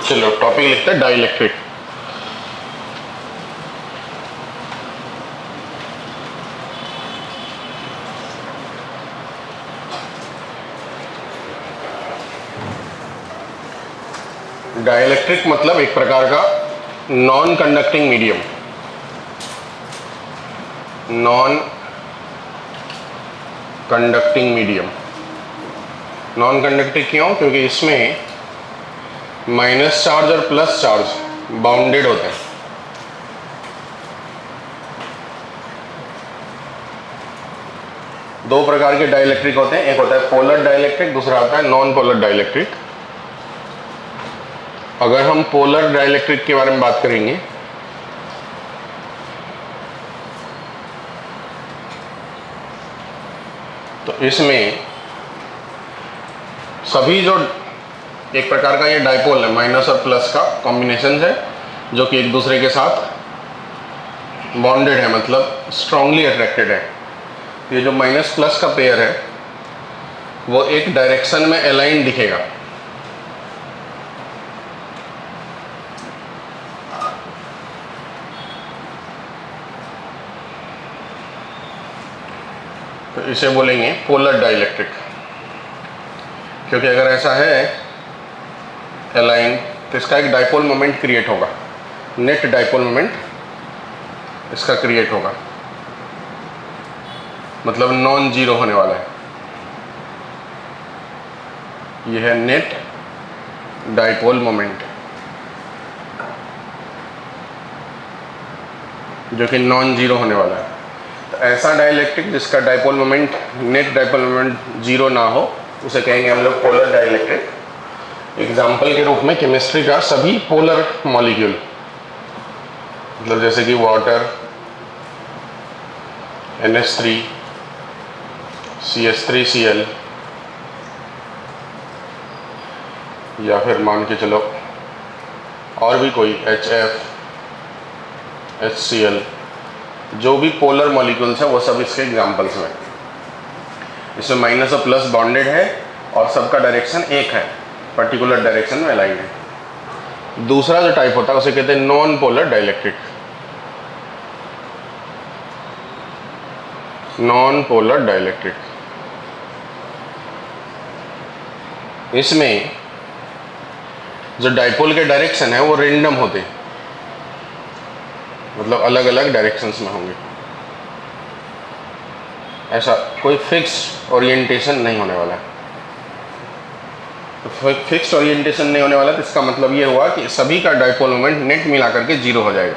चलो टॉपिक लिखते हैं डाइलेक्ट्रिक। डाइलेक्ट्रिक मतलब एक प्रकार का non conducting medium. Non conducting medium. Non conducting क्यों? क्योंकि इसमें माइनस चार्ज और प्लस चार्ज बाउंडेड होते हैं। दो प्रकार के डाइलेक्ट्रिक होते हैं, एक होता है पोलर डाइलेक्ट्रिक, दूसरा होता है नॉन पोलर डाइलेक्ट्रिक। अगर हम पोलर डाइलेक्ट्रिक के बारे में बात करेंगे तो इसमें सभी जो एक प्रकार का ये डाइपोल है, माइनस और प्लस का कॉम्बिनेशन है जो कि एक दूसरे के साथ बॉन्डेड है, मतलब स्ट्रांगली अट्रैक्टेड है। ये जो माइनस प्लस का पेयर है वो एक डायरेक्शन में अलाइन दिखेगा। तो इसे बोलेंगे पोलर डाइलेक्ट्रिक, क्योंकि अगर ऐसा है अलाइन तो इसका एक डाइपोल मोमेंट क्रिएट होगा, नेट डाइपोल मोमेंट इसका क्रिएट होगा, मतलब नॉन जीरो होने वाला है। यह है नेट डाइपोल मोमेंट जो कि नॉन जीरो होने वाला है। तो ऐसा डाइलेक्ट्रिक जिसका dipole moment, net dipole moment zero ना हो, उसे कहेंगे हम लोग पोलर डाइलेक्ट्रिक। एग्जाम्पल के रूप में केमिस्ट्री का सभी पोलर मॉलिक्यूल, मतलब जैसे कि वाटर, NH3, CH3Cl, या फिर मान के चलो और भी कोई HF, HCl, जो भी पोलर मॉलिक्यूल्स हैं वो सब इसके एग्जाम्पल्स में। इसमें माइनस और प्लस बॉन्डेड है और सबका डायरेक्शन एक है, पर्टिकुलर डायरेक्शन में अलाइन है। दूसरा जो टाइप होता है उसे कहते हैं non polar dielectric. Non polar dielectric, इसमें जो डाइपोल के डायरेक्शन है वो रेंडम होते हैं, मतलब अलग अलग डायरेक्शंस में होंगे। ऐसा कोई फिक्स ओरिएंटेशन नहीं होने वाला है। तो फिक्स ओरिएंटेशन नहीं होने वाला तो इसका मतलब ये हुआ कि सभी का डाइपोल मोमेंट नेट मिला करके जीरो हो जाएगा।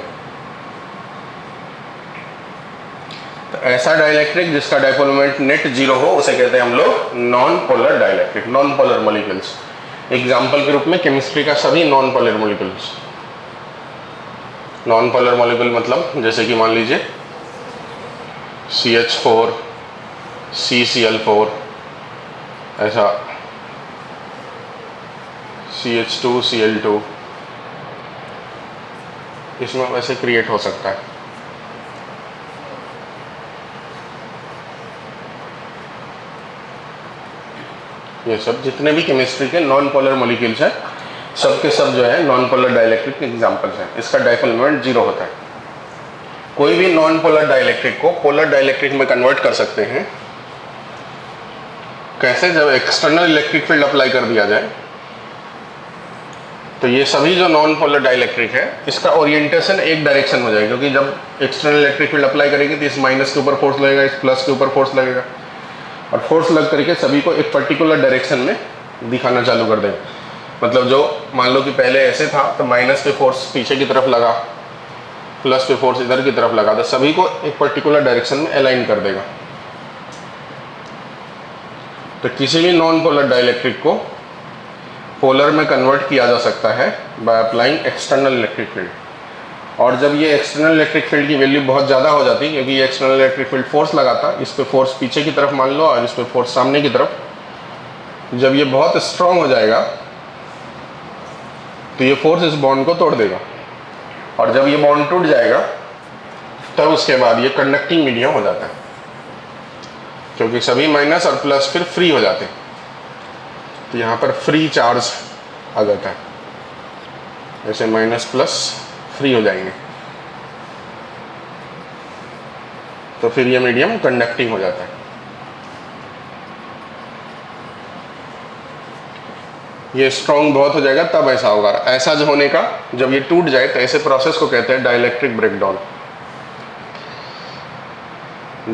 तो ऐसा डाइलेक्ट्रिक जिसका डाइपोल मोमेंट नेट जीरो हो उसे कहते हैं हम लोग non polar dielectric. Non polar molecules example के रूप में केमिस्ट्री का सभी non polar molecules. Non polar molecule मतलब जैसे कि मान लीजिए CH4, CCl4, ऐसा CH2Cl2, इसमें वैसे क्रिएट हो सकता है। ये सब जितने भी केमिस्ट्री के नॉन पोलर मॉलिक्यूल्स हैं सब के सब जो है नॉन पोलर डाइलेक्ट्रिक के एग्जाम्पल्स हैं। इसका डाइपोल मोमेंट जीरो होता है। कोई भी नॉन पोलर डाइलेक्ट्रिक को पोलर डाइलेक्ट्रिक में कन्वर्ट कर सकते हैं। कैसे? जब एक्सटर्नल इलेक्ट्रिक फील्ड अप्लाई कर दिया जाए तो ये सभी जो नॉन पोलर डाइलेक्ट्रिक है इसका ओरिएंटेशन एक डायरेक्शन हो जाएगा, क्योंकि जब एक्सटर्नल इलेक्ट्रिक फील्ड अप्लाई करेंगे तो इस माइनस के ऊपर फोर्स लगेगा, इस प्लस के ऊपर फोर्स लगेगा, और फोर्स लग करके सभी को एक पर्टिकुलर डायरेक्शन में दिखाना चालू कर देगा। मतलब जो मान लो कि पहले ऐसे था तो माइनस पे फोर्स पीछे की तरफ लगा, प्लस पे फोर्स इधर की तरफ लगा, तो सभी को एक पर्टिकुलर डायरेक्शन में अलाइन कर देगा। तो किसी भी नॉन पोलर डाइलेक्ट्रिक को पोलर में कन्वर्ट किया जा सकता है by applying external electric field. और जब ये एक्सटर्नल इलेक्ट्रिक फील्ड की वैल्यू बहुत ज़्यादा हो जाती है, क्योंकि ये एक्सटर्नल इलेक्ट्रिक फील्ड फोर्स लगाता है, इस पे फोर्स पीछे की तरफ मान लो और इस पे फोर्स सामने की तरफ, जब ये बहुत स्ट्रांग हो जाएगा तो ये फोर्स इस बॉन्ड को तोड़ देगा, और जब ये बॉन्ड टूट जाएगा तब उसके बाद ये कंडक्टिंग मीडियम हो जाता है, क्योंकि सभी माइनस और प्लस फिर फ्री हो जाते हैं। तो यहाँ पर फ्री चार्ज आ जाता है। ऐसे माइनस प्लस फ्री हो जाएंगे, तो फिर ये मीडियम कंडक्टिंग हो जाता है। ये स्ट्रॉन्ग बहुत हो जाएगा तब ऐसा होगा। ऐसा जो होने का, जब ये टूट जाए तो ऐसे प्रोसेस को कहते हैं डाइलेक्ट्रिक ब्रेकडाउन।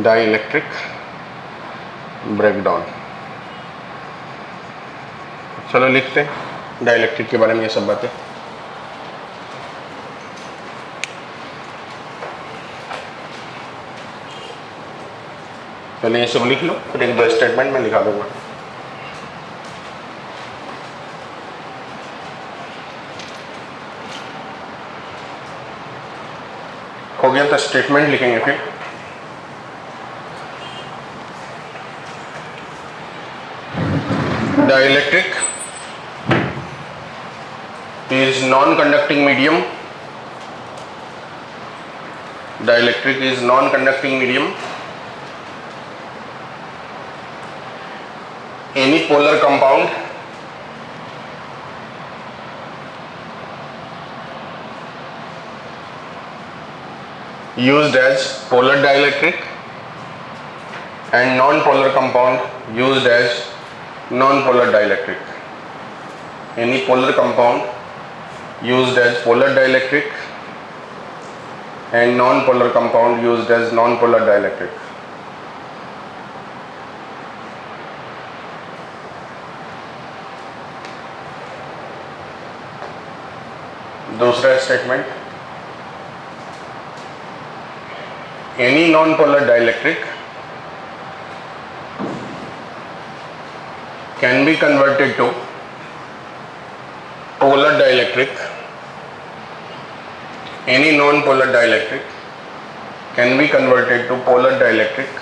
Dielectric breakdown. चलो लिखते हैं डाइलेक्ट्रिक के बारे में ये सब बातें। पहले ये सब लिख लो, फिर एक दो स्टेटमेंट में लिखा दूंगा। हो गया तो स्टेटमेंट लिखेंगे फिर। Dielectric is non-conducting medium. Dielectric is non-conducting medium. Any polar compound used as polar dielectric and non-polar compound used as non-polar dielectric. Any polar compound used as polar dielectric and non-polar compound used as non-polar dielectric. दूसरा statement, any non-polar dielectric can be converted to polar dielectric. Any non-polar dielectric can be converted to polar dielectric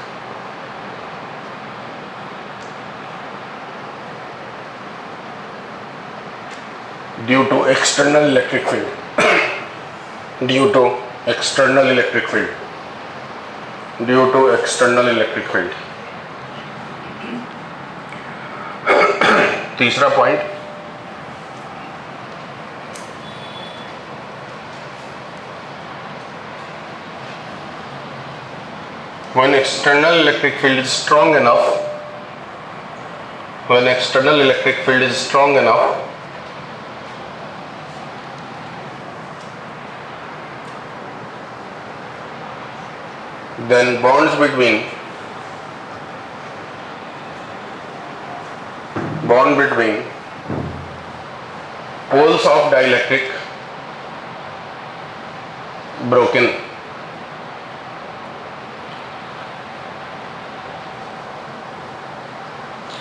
due to external electric field. Due to external electric field. Due to external electric field. तीसरा point, when external electric field is strong enough, when external electric field is strong enough, then bonds between poles of dielectric broken.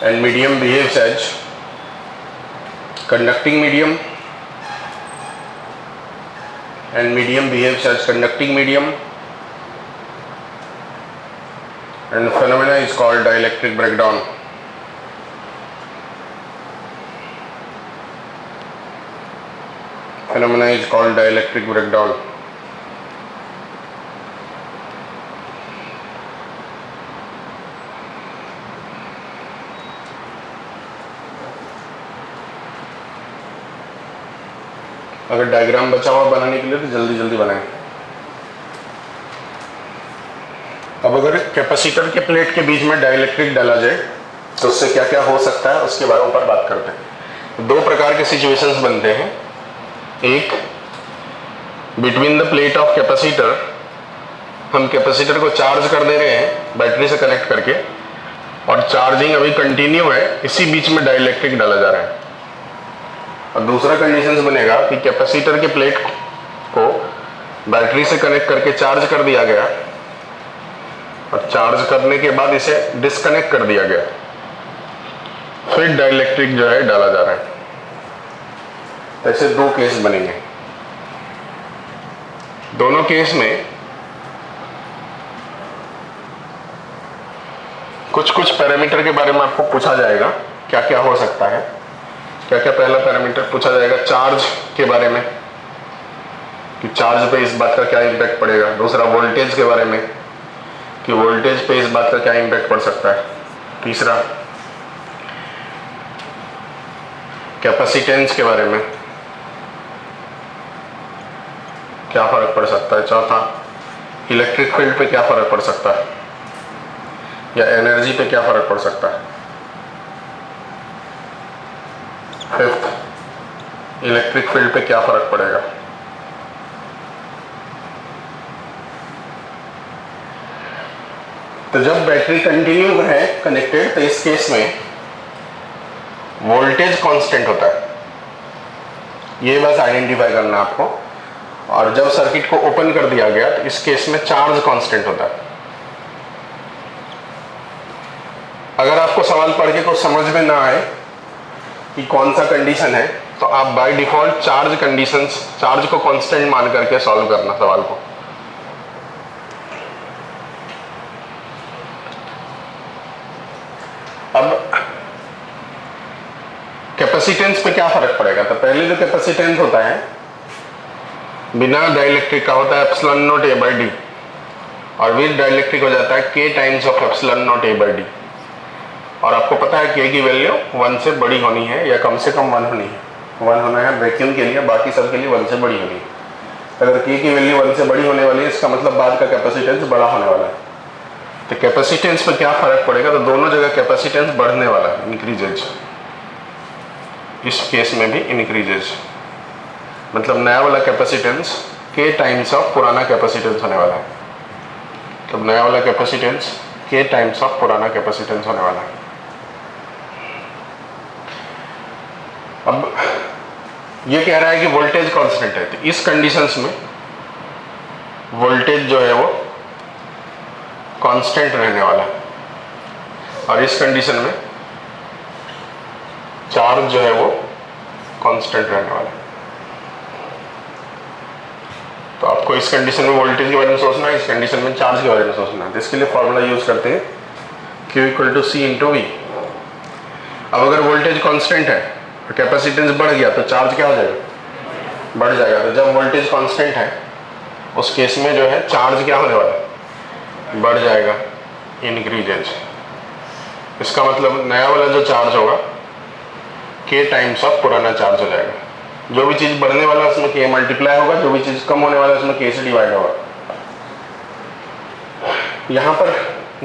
And medium behaves as conducting medium, and medium behaves as conducting medium, and the phenomena is called dielectric breakdown. Phenomena is called dielectric breakdown. अगर diagram बचा हुआ बनाने के लिए तो जल्दी जल्दी बनाएं। अब अगर कैपेसिटर के प्लेट के बीच में डाइलेक्ट्रिक डाला जाए तो उससे क्या क्या हो सकता है उसके बारे में बात करते हैं। दो प्रकार के सिचुएशंस बनते हैं। एक, between the plate of capacitor, हम कैपेसिटर को चार्ज कर दे रहे हैं बैटरी से कनेक्ट करके, और चार्जिंग अभी कंटिन्यू है, इसी बीच में डाइलेक्ट्रिक डाला जा रहा है। और दूसरा कंडीशन बनेगा कि कैपेसिटर के प्लेट को बैटरी से कनेक्ट करके चार्ज कर दिया गया, और चार्ज करने के बाद इसे डिस्कनेक्ट कर दिया गया, फिर डाइलेक्ट्रिक जो है डाला जा रहा है। ऐसे दो केस बनेंगे। दोनों केस में कुछ कुछ पैरामीटर के बारे में आपको पूछा जाएगा, क्या क्या हो सकता है, क्या क्या। पहला पैरामीटर पूछा जाएगा चार्ज के बारे में, कि चार्ज पे इस बात का क्या इम्पैक्ट पड़ेगा। दूसरा, वोल्टेज के बारे में, कि वोल्टेज पे इस बात का क्या इम्पैक्ट पड़ सकता है। तीसरा, कैपेसिटेंस के बारे में, क्या फ़र्क पड़ सकता है। चौथा, इलेक्ट्रिक फील्ड पे क्या फ़र्क पड़ सकता है, या एनर्जी पे क्या फ़र्क पड़ सकता है। फिफ्थ, इलेक्ट्रिक फील्ड पे क्या फ़र्क पड़ेगा। तो जब बैटरी कंटिन्यू है कनेक्टेड तो इस केस में वोल्टेज कांस्टेंट होता है, ये बस आइडेंटिफाई करना है आपको। और जब सर्किट को ओपन कर दिया गया तो इस केस में चार्ज कांस्टेंट होता है। अगर आपको सवाल पढ़ के कुछ समझ में ना आए कि कौन सा कंडीशन है, तो आप by default charge conditions, charge को कांस्टेंट मान करके सॉल्व करना सवाल को। अब कैपेसिटेंस पे क्या फर्क पड़ेगा। तो पहले जो कैपेसिटेंस होता है बिना डाइलेक्ट्रिक का होता है epsilon not a by D, और विद डाइलेक्ट्रिक हो जाता है के times of epsilon not a by D. और आपको पता है के की वैल्यू 1 से बड़ी होनी है या कम से कम 1 होनी है। 1 होना है वैक्यूम के लिए, बाकी सब के लिए 1 से बड़ी होनी है। अगर के की वैल्यू 1 से बड़ी होने वाली है, इसका मतलब बाद का कैपेसिटेंस बड़ा होने वाला है। तो कैपेसिटेंस पे क्या फर्क पड़ेगा, तो दोनों जगह कैपेसिटेंस बढ़ने वाला है, इंक्रीजेज। इस केस में भी इंक्रीजेज, मतलब नया वाला कैपेसिटेंस के टाइम्स ऑफ पुराना कैपेसिटेंस होने वाला है। तो नया वाला कैपेसिटेंस के टाइम्स ऑफ पुराना कैपेसिटेंस होने वाला है। अब ये कह रहा है कि वोल्टेज कांस्टेंट है, तो इस कंडीशंस में वोल्टेज जो है वो कांस्टेंट रहने वाला है, और इस कंडीशन में चार्ज जो है वो कांस्टेंट रहने वाला है। तो आपको इस कंडीशन में वोल्टेज के बारे में सोचना है, इस कंडीशन में चार्ज के बारे में सोचना है। तो इसके लिए फॉर्मूला यूज करते हैं Q = C × V। अब अगर वोल्टेज कांस्टेंट है और कैपेसिटेंस बढ़ गया तो चार्ज क्या हो जाएगा, बढ़ जाएगा। तो जब वोल्टेज कांस्टेंट है उस केस में जो है चार्ज क्या होने वाला है, बढ़ जाएगा, इंक्रीजेज। इसका मतलब नया वाला जो चार्ज होगा के टाइम्स ऑफ पुराना चार्ज हो जाएगा। जो भी चीज बढ़ने वाला है उसमें के मल्टीप्लाई होगा, जो भी चीज कम होने वाला है उसमें के से डिवाइड होगा। यहाँ पर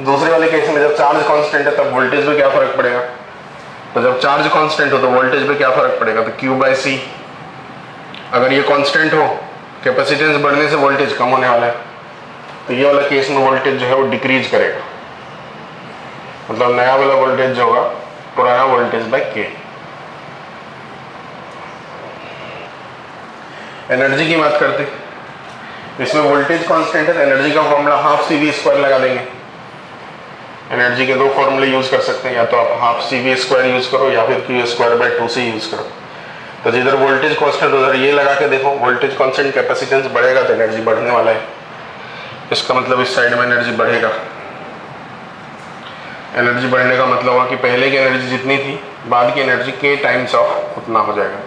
दूसरे वाले केस में जब चार्ज कांस्टेंट है तब वोल्टेज पे क्या फर्क पड़ेगा। तो जब चार्ज कांस्टेंट हो तो वोल्टेज पे क्या फर्क पड़ेगा, तो Q/C। अगर ये कांस्टेंट हो, कैपेसिटेंस बढ़ने से वोल्टेज कम होने वाला है, तो ये वाला केस में वोल्टेज जो है वो डिक्रीज करेगा। मतलब नया वाला वोल्टेज जो होगा पुराना वोल्टेज बाय के। एनर्जी की बात करते हैं, इसमें वोल्टेज कांस्टेंट है, एनर्जी का फॉर्मूला ½ CV² लगा देंगे। एनर्जी के दो फॉर्मूले यूज कर सकते हैं, या तो आप ½ CV² यूज करो या फिर Q²/2C यूज करो। तो जिधर वोल्टेज कांस्टेंट उधर ये लगा के देखो, वोल्टेज कांस्टेंट कैपेसिटेंस बढ़ेगा तो एनर्जी बढ़ने वाला है, इसका मतलब इस साइड में एनर्जी बढ़ेगा। एनर्जी बढ़ने का मतलब हुआ कि पहले की एनर्जी जितनी थी बाद की एनर्जी के टाइम्स ऑफ उतना हो जाएगा।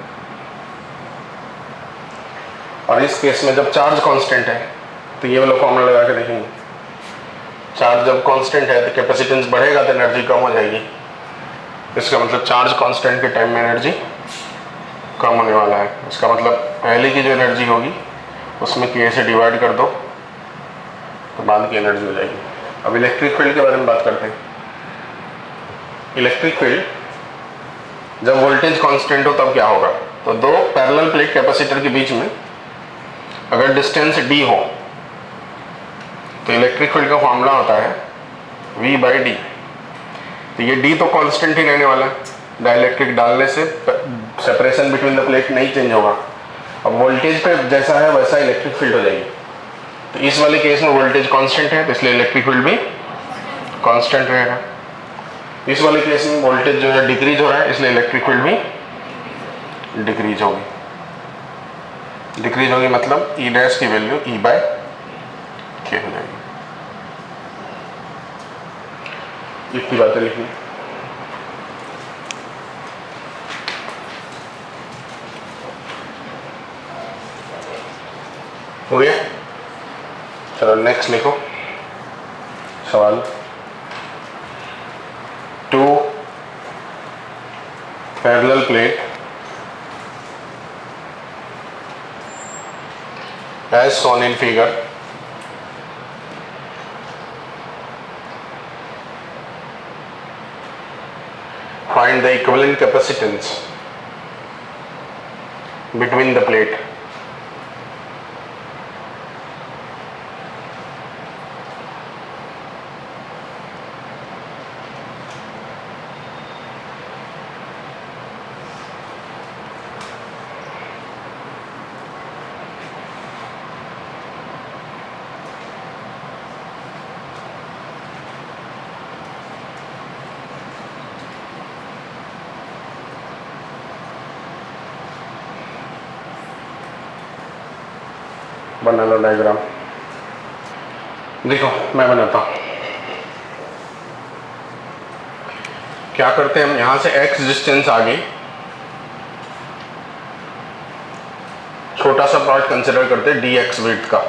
और इस केस में जब चार्ज कांस्टेंट है तो ये वाला फॉर्मूला लगा के देखेंगे, चार्ज जब कांस्टेंट है तो कैपेसिटेंस बढ़ेगा तो एनर्जी कम हो जाएगी। इसका मतलब चार्ज कांस्टेंट के टाइम में एनर्जी कम होने वाला है। इसका मतलब पहले की जो एनर्जी होगी उसमें के से डिवाइड कर दो तो बाद की एनर्जी हो जाएगी। अब इलेक्ट्रिक फील्ड के बारे में बात करते हैं। इलेक्ट्रिक फील्ड जब वोल्टेज कांस्टेंट हो तब क्या होगा, तो दो पैरेलल प्लेट कैपेसिटर के बीच में अगर डिस्टेंस d हो तो इलेक्ट्रिक फील्ड का फॉर्मूला होता है V/d। तो ये d तो कांस्टेंट ही रहने वाला है, डाइलेक्ट्रिक डालने से सेपरेशन बिटवीन द प्लेट नहीं चेंज होगा। अब वोल्टेज पे जैसा है वैसा इलेक्ट्रिक फील्ड हो जाएगी। तो इस वाले केस में वोल्टेज कांस्टेंट है तो इसलिए इलेक्ट्रिक फील्ड भी कांस्टेंट रहेगा। इस वाले केस में वोल्टेज जो है डिक्रीज हो रहा है इसलिए इलेक्ट्रिक फील्ड भी डिक्रीज होगी। डिक्रीज होगी मतलब E' की वैल्यू E/K हो जाएगी। इतनी बातें लिखनी। हो गया, चलो नेक्स्ट लिखो सवाल। 2 parallel plate as shown in figure. Find the equivalent capacitance between the plate. बना लो डायग्राम। देखो मैं बनाता हूँ। क्या करते हैं हम, यहां से x डिस्टेंस आगे छोटा सा पार्ट कंसिडर करते हैं dx विड्थ का।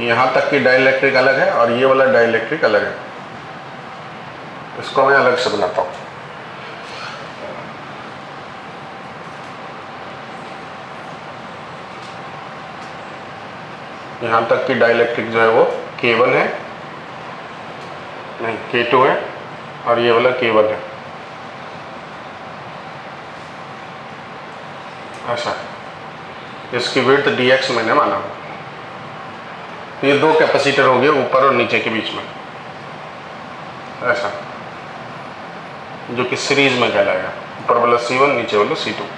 यहां तक की डाइलेक्ट्रिक अलग है और ये वाला डाइलेक्ट्रिक अलग है। इसको मैं अलग से बनाता हूँ। यहाँ तक की डाइलेक्ट्रिक जो है वो K1 है, नहीं K2 है, और ये वाला K1 है। ऐसा इसकी विड्थ dx मैंने माना। ये दो कैपेसिटर हो गए ऊपर और नीचे के बीच में, ऐसा, जो कि सीरीज में कहलाएगा। ऊपर वाला C1, नीचे वाला C2।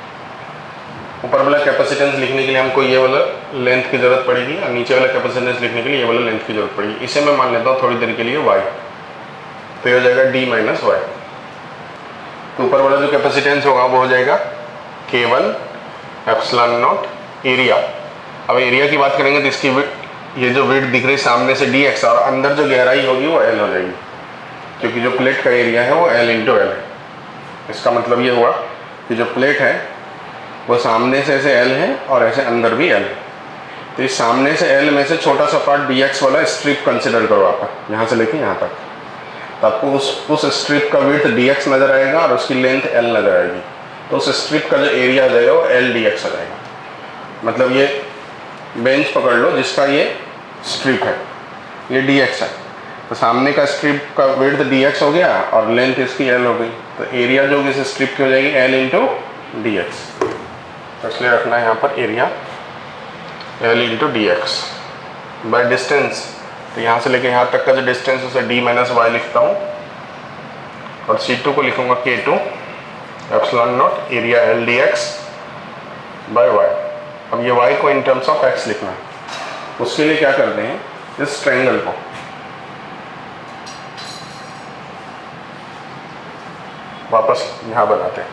ऊपर वाला कैपेसिटेंस लिखने के लिए हमको ये वाला लेंथ की जरूरत पड़ेगी और नीचे वाला कैपेसिटेंस लिखने के लिए ये वाला लेंथ की जरूरत पड़ेगी। इसे मैं मान लेता हूँ थोड़ी देर के लिए y, तो ये हो जाएगा d माइनस वाई। तो ऊपर वाला जो कैपेसिटेंस होगा वो हो जाएगा K1 एप्सिलॉन नॉट एरिया। अब एरिया की बात करेंगे तो इसकी ये जो विड्थ दिख रही है सामने से dx, और अंदर जो गहराई होगी वो l हो जाएगी, क्योंकि जो प्लेट का एरिया है वो l इंटू एल है। इसका मतलब ये हुआ कि जो प्लेट है वो सामने से ऐसे L है और ऐसे अंदर भी L है। तो इस सामने से L में से छोटा सा पार्ट dx वाला स्ट्रिप कंसिडर करो आप, यहाँ से लेके यहाँ तक। तो आपको उस स्ट्रिप का विड्थ dx नज़र आएगा और उसकी लेंथ L नज़र आएगी। तो उस स्ट्रिप का जो एरिया आ जाएगा वो L dx आ जाएगा। मतलब ये बेंच पकड़ लो जिसका ये स्ट्रिप है, ये dx है। तो सामने का स्ट्रिप का विड्थ dx हो गया और लेंथ इसकी L हो गई। तो एरिया जो इस स्ट्रिप की हो जाएगी L इंटू dx। तो इसलिए रखना है यहाँ पर area L into dx by distance. तो यहाँ से लेके यहाँ तक का जो डिस्टेंस उसे d माइनस वाई लिखता हूँ और C2 को लिखूँगा K2 epsilon naught area L dx by Y. अब ये y को इन टर्म्स ऑफ x लिखना है। उसके लिए क्या करते हैं, इस ट्रायंगल को वापस यहाँ बनाते हैं।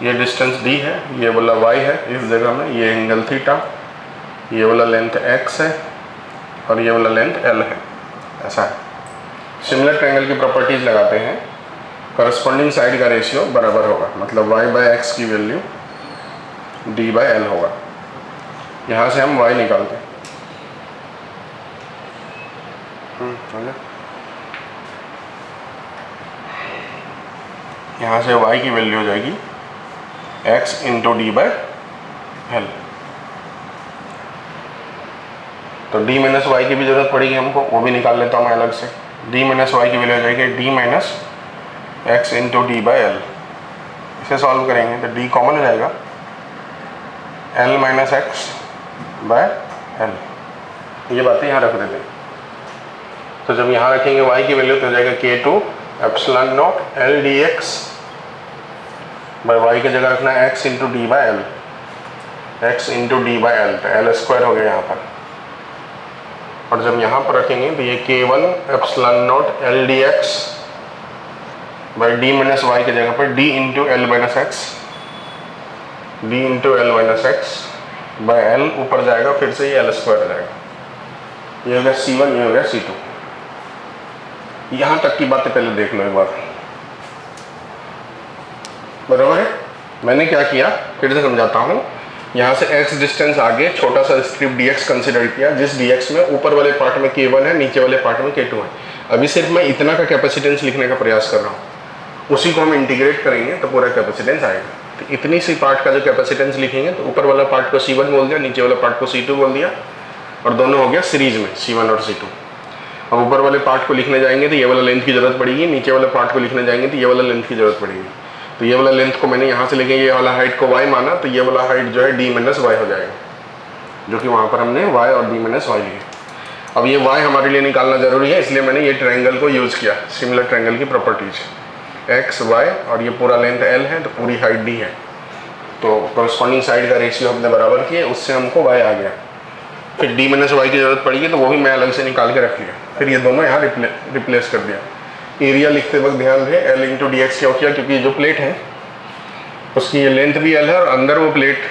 ये डिस्टेंस d है, ये वाला y है इस जगह में, ये एंगल थीटा, ये वाला लेंथ x है और ये वाला लेंथ L है। ऐसा है। सिमिलर ट्रायंगल की प्रॉपर्टीज लगाते हैं। करस्पॉन्डिंग साइड का रेशियो बराबर होगा, मतलब y बाय x की वैल्यू d बाय L होगा। यहाँ से हम y निकालते हैं। यहाँ से y की वैल्यू हो जाएगी x into D by L. तो d माइनस वाई की भी जरूरत पड़ेगी हमको, वो भी निकाल लेता हूँ मैं अलग से। d माइनस वाई की वैल्यू हो जाएगी d minus x into D by L. इसे सॉल्व करेंगे तो d कॉमन हो जाएगा, l minus x by L. ये बातें यहाँ रख देते हैं। तो जब यहाँ रखेंगे y की वैल्यू तो हो जाएगा K2 epsilon not L dx by y की जगह रखना है x into d by l, x into d by l, तो एल स्क्वायर हो गया यहाँ पर। और जब यहाँ पर रखेंगे तो ये K1 epsilon not L dx by d minus y की जगह पर d into l minus x, d into l minus x by l, ऊपर जाएगा फिर से ये एल स्क्वायर हो जाएगा। ये हो गया C1, ये हो गया C2। यहाँ तक की बातें पहले देख लो एक बार, बराबर है। मैंने क्या किया फिर से समझाता हूँ। यहाँ से x डिस्टेंस आगे छोटा सा स्ट्रिप dx कंसिडर किया, जिस dx में ऊपर वाले पार्ट में K1 है, नीचे वाले पार्ट में K2 है। अभी सिर्फ मैं इतना का कैपेसिटेंस लिखने का प्रयास कर रहा हूँ, उसी को हम इंटीग्रेट करेंगे तो पूरा कैपेसिटेंस आएगा। तो इतनी सी पार्ट का जो कैपेसिटेंस लिखेंगे तो ऊपर वाला पार्ट को C1 बोल दिया, नीचे वाला पार्ट को C2 बोल दिया, और दोनों हो गया सीरीज में C1 और C2। अब ऊपर वाले पार्ट को लिखने जाएंगे तो ये वाला लेंथ की जरूरत पड़ेगी, नीचे वाले पार्ट को लिखने जाएंगे तो ये वाला लेंथ की जरूरत पड़ेगी। तो ये वाला लेंथ को मैंने यहाँ से लेके ये वाला हाइट को y माना, तो ये वाला हाइट जो है d माइनस y हो जाएगा, जो कि वहाँ पर हमने y और d माइनस y लिए। अब ये y हमारे लिए निकालना जरूरी है, इसलिए मैंने ये ट्रायंगल को यूज़ किया, सिमिलर ट्रायंगल की प्रॉपर्टीज x y, और ये पूरा लेंथ l है तो पूरी हाइट d है, तो कॉरस्पॉन्डिंग साइड का रेशियो हमने बराबर किया, उससे हमको y आ गया। फिर d माइनस वाई की जरूरत पड़ेगी तो वो भी मैं अलग से निकाल के रख लिया, फिर ये दोनों यहाँ रिप्लेस कर दिया। एरिया लिखते वक्त ध्यान रहे L इंटू डी एक्स क्यों किया, क्योंकि जो प्लेट है उसकी ये लेंथ भी L है और अंदर वो प्लेट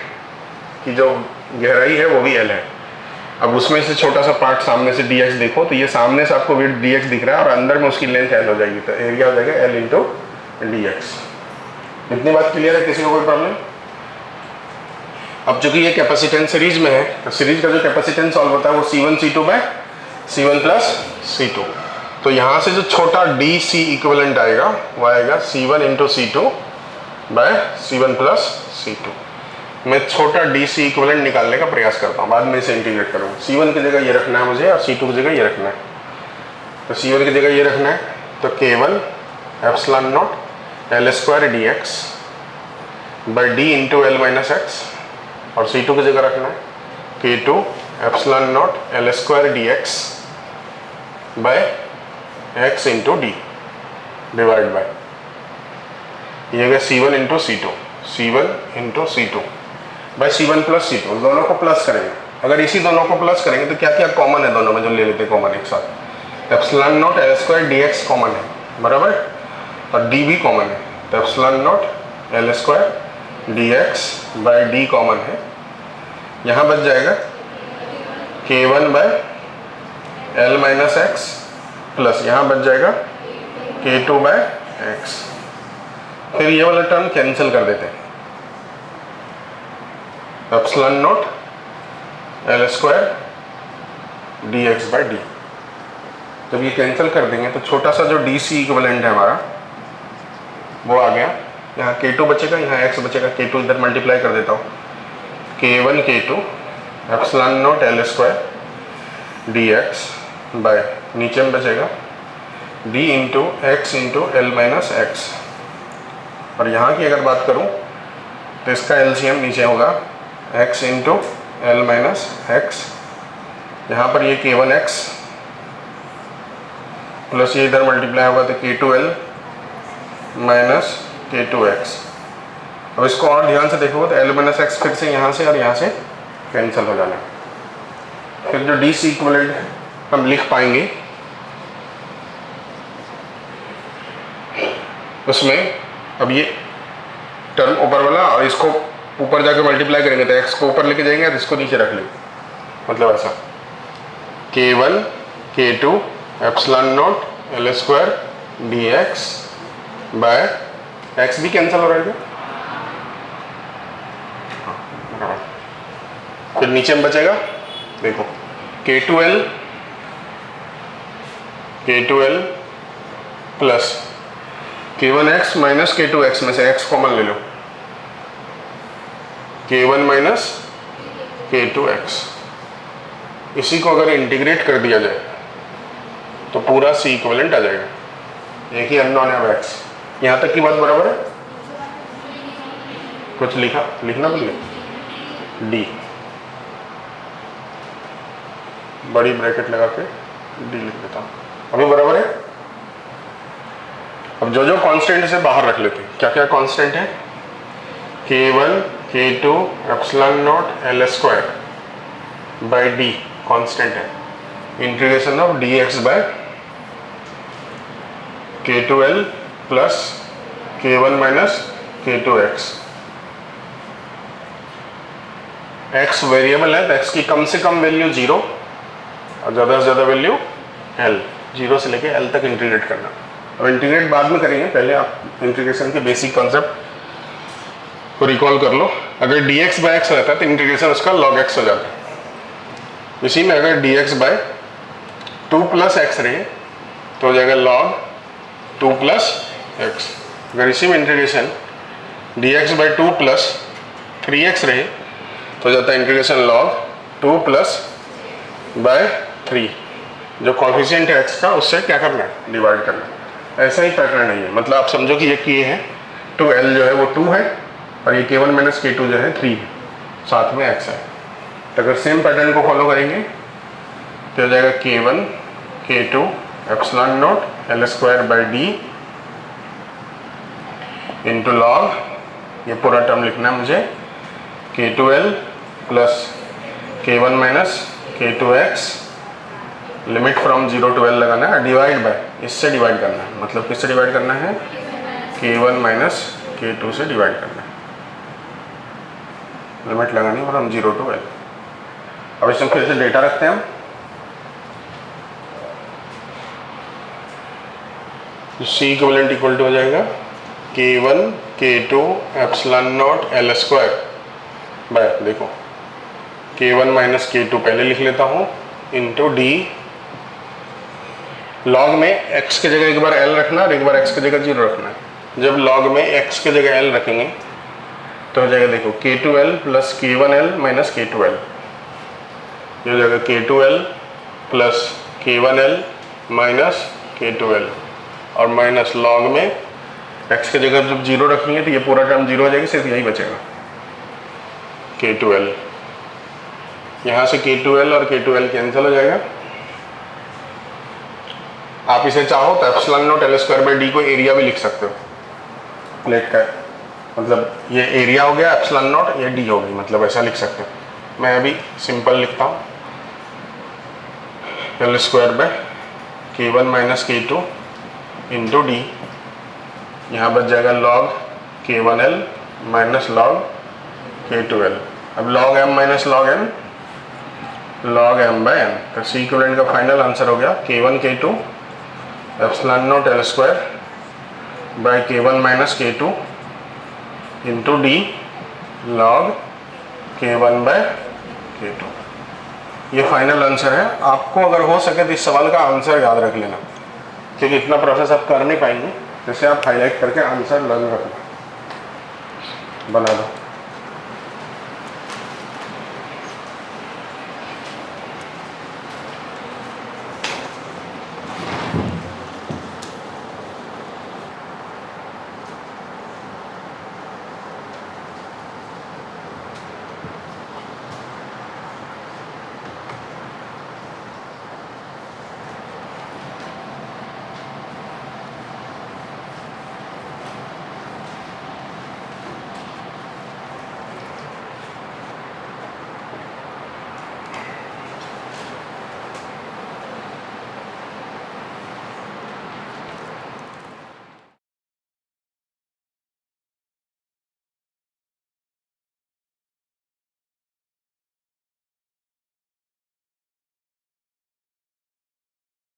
की जो गहराई है वो भी L है। अब उसमें से छोटा सा पार्ट सामने से dx देखो तो ये सामने से आपको विड्थ dx दिख रहा है और अंदर में उसकी लेंथ L हो जाएगी, तो एरिया हो जाएगा L इंटू डी एक्स। इतनी बात क्लियर है, किसी को कोई प्रॉब्लम? अब चूंकि ये कैपेसिटेंस सीरीज में है तो सीरीज का जो कैपेसिटेंस सॉल्व होता है वो C1 C2 bye C1 plus C2। तो यहाँ से जो छोटा DC इक्विवेलेंट आएगा वो आएगा C1 into C2 bye C1 plus C2। मैं छोटा DC इक्विवेलेंट निकालने का प्रयास करता हूँ, बाद में इसे इंटीग्रेट करूँगा। C1 की जगह ये रखना है मुझे और C2 की जगह ये रखना है। तो C1 की जगह ये रखना है तो K1 epsilon not L square d x by d into L minus x, और C2 की जगह रखना है K2 epsilon not L square d x by x into d divide by ये गया C1 into C2, C1 into C2 bye C1 plus C2। दोनों को plus करेंगे, अगर इसी दोनों को प्लस करेंगे तो क्या क्या कॉमन है दोनों में, जो ले लेते हैं कॉमन एक साथ। Epsilon not L square d x common है बराबर, और डी भी कॉमन है, तो epsilon not L square d x by d common है, यहाँ बच जाएगा K1 by L minus x plus यहाँ बच जाएगा K2 बाय एक्स। फिर ये वाला टर्म कैंसिल कर देते हैं, epsilon not L square d x by D. जब ये कैंसिल कर देंगे तो छोटा सा जो DC इक्विवेलेंट है हमारा वो आ गया, यहाँ K2 बचेगा, यहाँ x बचेगा, K2 इधर मल्टीप्लाई कर देता हूँ, K1 K2 epsilon not L square d x by नीचे में बचेगा d into x into L minus x. और यहाँ की अगर बात करूँ तो इसका LCM नीचे होगा x into L minus x, यहाँ पर ये K1x प्लस ये इधर मल्टीप्लाई होगा तो K2L माइनस K2x। अब इसको और ध्यान से देखोगे तो L माइनस एक्स फिर से यहाँ से और यहाँ से कैंसिल हो जाना। फिर जो DC इक्विवेलेंट हम लिख पाएंगे उसमें अब ये टर्म ऊपर वाला और इसको ऊपर जाकर मल्टीप्लाई करेंगे तो x को ऊपर लेके जाएंगे और इसको नीचे रख लेंगे, मतलब ऐसा K1 K2 epsilon not L square d x by x भी कैंसिल हो रहा है क्या, फिर नीचे में बचेगा देखो K2L plus K1x minus K2x में से x कॉमन ले लो, K1 माइनस K2x। इसी को अगर इंटीग्रेट कर दिया जाए तो पूरा C इक्विवेलेंट आ जाएगा, एक ही अननोन है x। यहाँ तक की बात बराबर है? कुछ लिखना भूल गए, D बड़ी ब्रैकेट लगा के D लिख देता हूँ, अभी बराबर है। अब जो जो कांस्टेंट से बाहर रख लेते हैं, क्या क्या कांस्टेंट है, K1 K2 epsilon not L square by D constant है, integration of dx by K2L plus K1 minus K2x। x variable है तो x की कम से कम वैल्यू 0 और ज़्यादा से ज़्यादा वैल्यू L, 0 से लेके L तक इंटीग्रेट करना। अब इंटीग्रेट बाद में करेंगे, पहले आप इंटीग्रेशन के बेसिक कॉन्सेप्ट को रिकॉल कर लो। अगर dx बाय x रहता है तो इंटीग्रेशन उसका log x हो जाता है। इसी में अगर dx बाय 2 प्लस एक्स रहे तो हो जाएगा log 2 प्लस एक्स। अगर इसी में integration dx by 2 plus 3x रहे तो जाता है इंटीग्रेशन log 2 प्लस बाय 3। जो कॉफिशिएंट है x का उससे क्या करना है, डिवाइड करना है। ऐसा ही पैटर्न है ये, मतलब आप समझो कि ये k है तो l जो है वो 2 है और ये k1 माइनस k2 जो है 3 है, साथ में x है। तो अगर सेम पैटर्न को फॉलो करेंगे तो हो जाएगा k1 k2 epsilon naught l square by d into log, ये पूरा टर्म लिखना है मुझे, k2l plus k1 minus k2x, limit from 0 to l लगाना है, डिवाइड बाय, इससे डिवाइड करना है, मतलब किससे डिवाइड करना है, k1 माइनस k2 से डिवाइड करना है, लिमिट लगानी है फ्रॉम 0 टू l। अब इसमें फिर से डेटा रखते हैं हम, सी इक्विवेलेंट इक्वल टू हो जाएगा k1 k2 epsilon not l square by, देखो k1 माइनस k2 पहले लिख लेता हूँ, इंटू डी, लॉग में x की जगह एक बार l रखना और एक बार x की जगह 0 रखना है। जब लॉग में x की जगह l रखेंगे तो हो जाएगा देखो k2l plus k1l minus k2l, ये हो जाएगा k2l plus k1l minus k2l, और माइनस लॉग में x की जगह जब 0 रखेंगे तो ये पूरा टर्म 0 हो जाएगी, सिर्फ यही बचेगा k2l। यहाँ से k2l और k2l कैंसिल हो जाएगा। आप इसे चाहो तो epsilon naught l square by D को एरिया भी लिख सकते हो प्लेट का, मतलब ये एरिया हो गया एप्सिलॉन नॉट, ये डी हो गई, मतलब ऐसा लिख सकते हो। मैं अभी सिंपल लिखता हूँ, l square by k1 minus k2 into d, यहाँ बच जाएगा log k1l minus log k2l। अब log m minus log n, log m by n, तो सी इक्विवेलेंट का फाइनल आंसर हो गया k1 k2 epsilon naught l square by k1 minus k2 into d log k1 by k2। ये final answer है। आपको अगर हो सके तो इस सवाल का आंसर याद रख लेना, क्योंकि इतना प्रोसेस आप कर नहीं पाएंगे, जैसे आप हाईलाइट करके आंसर लर्न रखना, बना दो।